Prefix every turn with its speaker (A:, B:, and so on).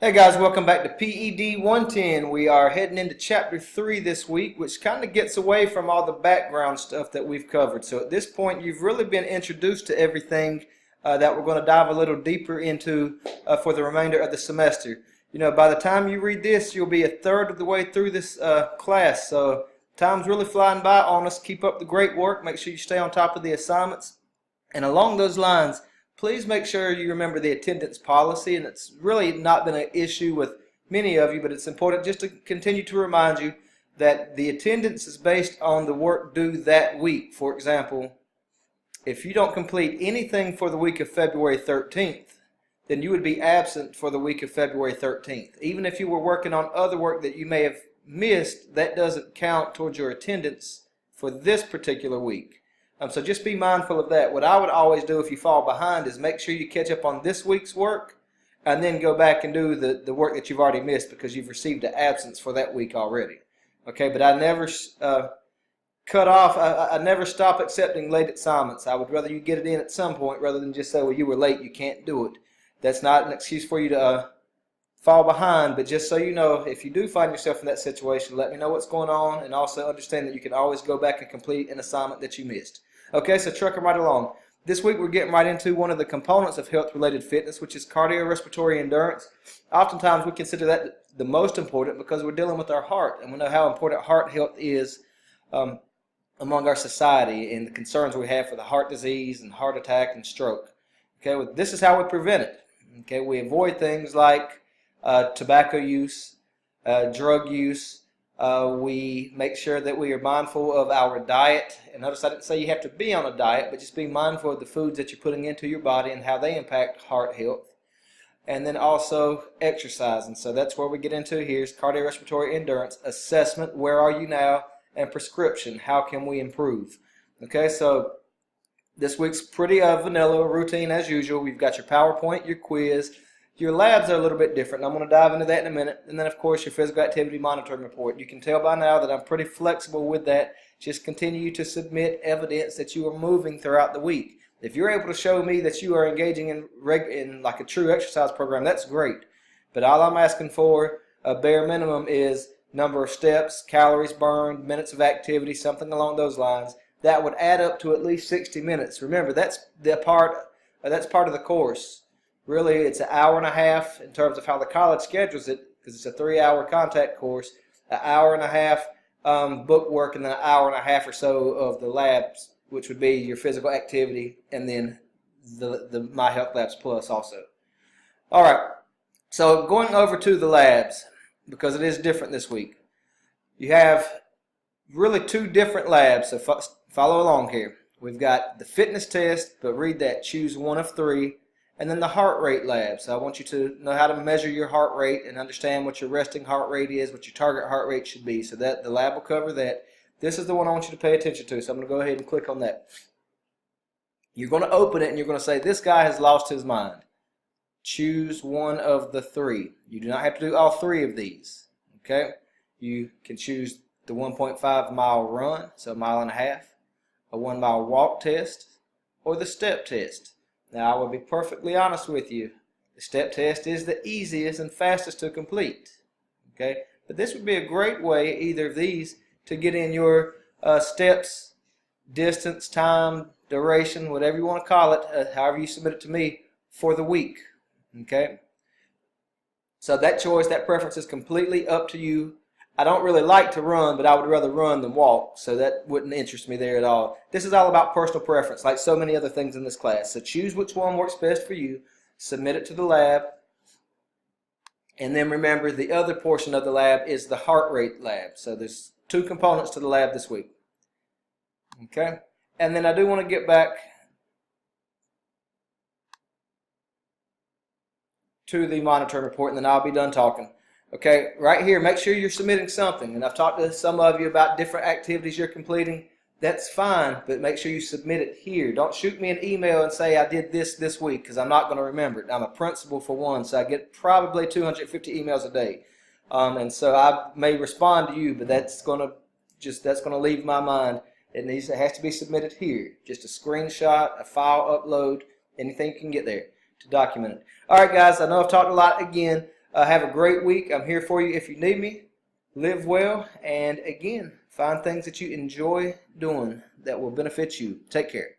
A: Hey guys, welcome back to PED 110. We are heading into Chapter 3 this week, which kind of gets away from all the background stuff that we've covered. So at this point, you've really been introduced to everything that we're going to dive a little deeper into for the remainder of the semester. You know, by the time you read this, you'll be a third of the way through this class. So time's really flying by on us. Keep up the great work. Make sure you stay on top of the assignments. And along those lines, please make sure you remember the attendance policy, and it's really not been an issue with many of you, but it's important just to continue to remind you that the attendance is based on the work due that week. For example, if you don't complete anything for the week of February 13th, then you would be absent for the week of February 13th. Even if you were working on other work that you may have missed, that doesn't count towards your attendance for this particular week. So just be mindful of that. What I would always do if you fall behind is make sure you catch up on this week's work and then go back and do the work that you've already missed because you've received an absence for that week already. Okay, but I never cut off, I never stop accepting late assignments. I would rather you get it in at some point rather than just say, well, you were late, you can't do it. That's not an excuse for you to fall behind, but just so you know, if you do find yourself in that situation, let me know what's going on, and also understand that you can always go back and complete an assignment that you missed. Okay, so trucking right along. This week we're getting right into one of the components of health-related fitness, which is cardiorespiratory endurance. Oftentimes we consider that the most important because we're dealing with our heart, and we know how important heart health is among our society and the concerns we have for the heart disease and heart attack and stroke. Okay, well, this is how we prevent it. Okay, we avoid things like tobacco use, drug use. We make sure that we are mindful of our diet. And notice I didn't say you have to be on a diet, but just be mindful of the foods that you're putting into your body and how they impact heart health. And then also exercise. And so that's where we get into here is cardiorespiratory endurance, assessment, where are you now, and prescription, how can we improve. Okay, so this week's pretty vanilla routine as usual. We've got your PowerPoint, your quiz. Your labs are a little bit different. I'm going to dive into that in a minute. And then, of course, your physical activity monitoring report. You can tell by now that I'm pretty flexible with that. Just continue to submit evidence that you are moving throughout the week. If you're able to show me that you are engaging in like a true exercise program, that's great. But all I'm asking for, a bare minimum, is number of steps, calories burned, minutes of activity, something along those lines. That would add up to at least 60 minutes. Remember, that's part of the course. Really, it's an hour and a half in terms of how the college schedules it, because it's a 3-hour contact course, an hour and a half book work, and then an hour and a half or so of the labs, which would be your physical activity, and then the My Health Labs Plus also. All right, so going over to the labs, because it is different this week. You have really 2 different labs, so follow along here. We've got the fitness test, but read that, choose one of 3. And then the heart rate lab. So I want you to know how to measure your heart rate and understand what your resting heart rate is, what your target heart rate should be. So that the lab will cover that. This is the one I want you to pay attention to. So I'm going to go ahead and click on that. You're going to open it and you're going to say, this guy has lost his mind. Choose one of the 3. You do not have to do all 3 of these. Okay? You can choose the 1.5 mile run, so 1.5 miles, a 1 mile walk test, or the step test. Now, I will be perfectly honest with you. The step test is the easiest and fastest to complete. Okay, but this would be a great way, either of these, to get in your steps, distance, time, duration, whatever you want to call it, however you submit it to me, for the week. Okay, so that choice, that preference is completely up to you. I don't really like to run, but I would rather run than walk, so that wouldn't interest me there at all. This is all about personal preference, like so many other things in this class. So choose which one works best for you, submit it to the lab, and then remember the other portion of the lab is the heart rate lab. So there's 2 components to the lab this week. Okay, and then I do want to get back to the monitoring report, and then I'll be done talking. Okay, right here, make sure you're submitting something. And I've talked to some of you about different activities you're completing. That's fine, but make sure you submit it here. Don't shoot me an email and say I did this week, because I'm not going to remember it. I'm a principal for one, so I get probably 250 emails a day. And so I may respond to you, but that's going to leave my mind. It has to be submitted here. Just a screenshot, a file upload, anything you can get there to document it. All right, guys, I know I've talked a lot again. Have a great week. I'm here for you if you need me. Live well, and again, find things that you enjoy doing that will benefit you. Take care.